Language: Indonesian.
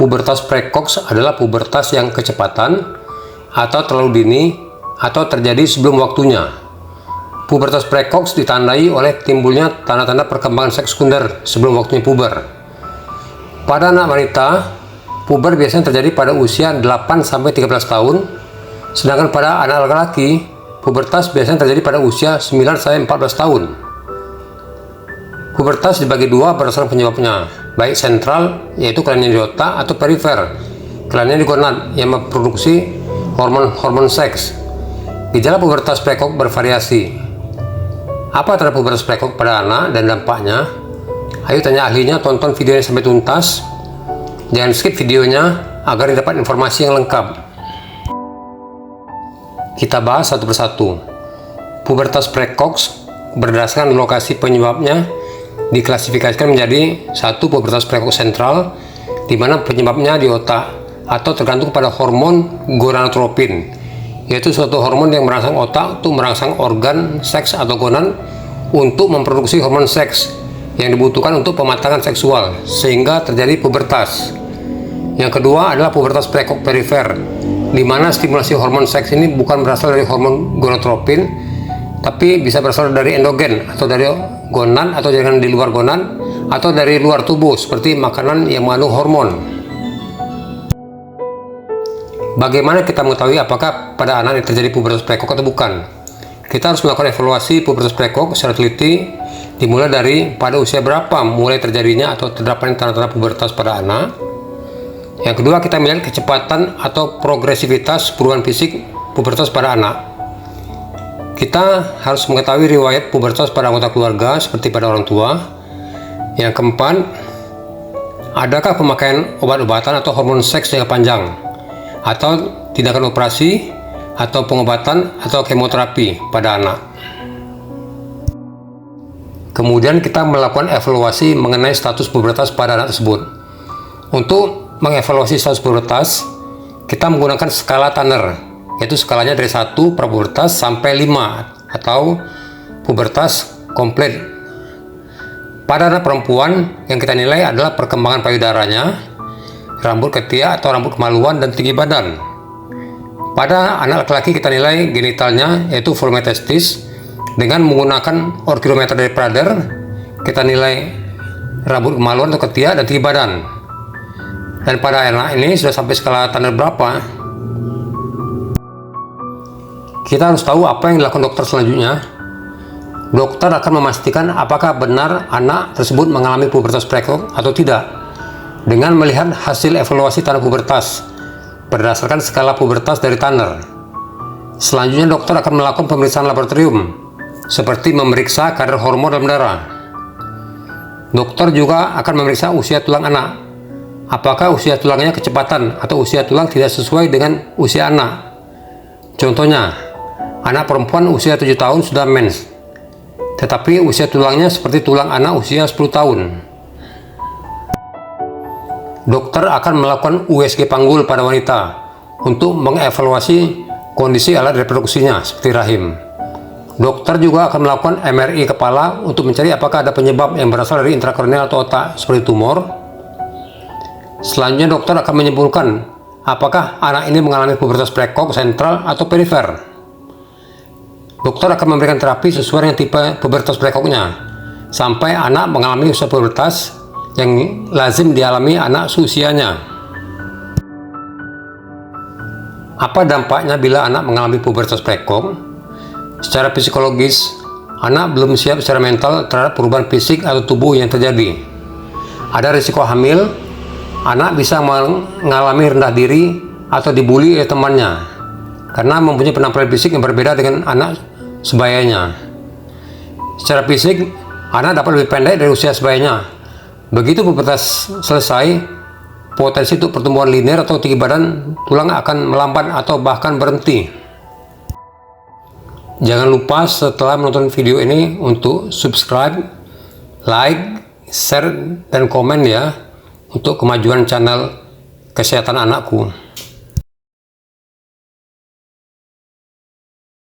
Pubertas precox adalah pubertas yang kecepatan atau terlalu dini atau terjadi sebelum waktunya. Pubertas precox ditandai oleh timbulnya tanda-tanda perkembangan seks sekunder sebelum waktunya puber. Pada anak wanita, puber biasanya terjadi pada usia 8-13 tahun, sedangkan pada anak laki-laki, pubertas biasanya terjadi pada usia 9-14 tahun. Pubertas dibagi dua berdasarkan penyebabnya, baik sentral, yaitu kelainan di otak, atau perifer, kelainan di gonad yang memproduksi hormon seks. Gejala pubertas precox bervariasi. Apa terhadap pubertas precox pada anak dan dampaknya? Ayo tanya ahlinya, tonton videonya sampai tuntas. Jangan skip videonya agar dapat informasi yang lengkap. Kita bahas satu persatu. Pubertas precox berdasarkan lokasi penyebabnya diklasifikasikan menjadi satu pubertas precox sentral, di mana penyebabnya di otak atau tergantung pada hormon gonadotropin, yaitu suatu hormon yang merangsang otak untuk merangsang organ seks atau gonad untuk memproduksi hormon seks yang dibutuhkan untuk pematangan seksual sehingga terjadi pubertas. Yang kedua adalah pubertas precox perifer, di mana stimulasi hormon seks ini bukan berasal dari hormon gonadotropin, tapi bisa berasal dari endogen atau dari gonad atau jaringan di luar gonad atau dari luar tubuh seperti makanan yang mengandung hormon. Bagaimana kita mengetahui apakah pada anak ini terjadi pubertas precox atau bukan? Kita harus melakukan evaluasi pubertas precox secara teliti, dimulai dari pada usia berapa mulai terjadinya atau terdapat tanda-tanda pubertas pada anak. Yang kedua, kita melihat kecepatan atau progresivitas perubahan fisik pubertas pada anak. Kita harus mengetahui riwayat pubertas pada anggota keluarga seperti pada orang tua. Yang keempat, adakah pemakaian obat-obatan atau hormon seks jangka panjang, atau tindakan operasi atau pengobatan atau kemoterapi pada anak. Kemudian kita melakukan evaluasi mengenai status pubertas pada anak tersebut. Untuk mengevaluasi status pubertas, kita menggunakan skala Tanner, yaitu skalanya dari 1 prapubertas sampai 5 atau pubertas komplit. Pada anak perempuan, yang kita nilai adalah perkembangan payudaranya, rambut ketiak atau rambut kemaluan, dan tinggi badan. Pada anak laki-laki kita nilai genitalnya, yaitu volume testis, dengan menggunakan organometer dari Prader. Kita nilai rambut kemaluan atau ketiak dan tinggi badan. Dan pada anak ini sudah sampai skala Tanner berapa? Kita harus tahu apa yang dilakukan dokter selanjutnya. Dokter akan memastikan apakah benar anak tersebut mengalami pubertas precox atau tidak, dengan melihat hasil evaluasi tanda pubertas berdasarkan skala pubertas dari Tanner. Selanjutnya dokter akan melakukan pemeriksaan laboratorium seperti memeriksa kadar hormon dalam darah. Dokter juga akan memeriksa usia tulang anak. Apakah usia tulangnya kecepatan atau usia tulang tidak sesuai dengan usia anak. Contohnya, anak perempuan usia 7 tahun sudah mens, tetapi usia tulangnya seperti tulang anak usia 10 tahun. Dokter akan melakukan USG panggul pada wanita untuk mengevaluasi kondisi alat reproduksinya seperti rahim. Dokter juga akan melakukan MRI kepala untuk mencari apakah ada penyebab yang berasal dari intrakorneal atau otak seperti tumor. Selanjutnya dokter akan menyimpulkan apakah anak ini mengalami pubertas precox sentral atau perifer. Dokter akan memberikan terapi sesuai dengan tipe pubertas precoxnya sampai anak mengalami usia pubertas yang lazim dialami anak seusianya. Apa dampaknya bila anak mengalami pubertas precox? Secara psikologis, anak belum siap secara mental terhadap perubahan fisik atau tubuh yang terjadi. Ada risiko hamil, anak bisa mengalami rendah diri atau dibully oleh temannya karena mempunyai penampilan fisik yang berbeda dengan anak sebayanya. Secara fisik, anak dapat lebih pendek dari usia sebayanya. Begitu pubertas selesai, potensi untuk pertumbuhan linear atau tinggi badan tulang akan melambat atau bahkan berhenti. Jangan lupa setelah menonton video ini untuk subscribe, like, share, dan komen ya, untuk kemajuan channel kesehatan anakku.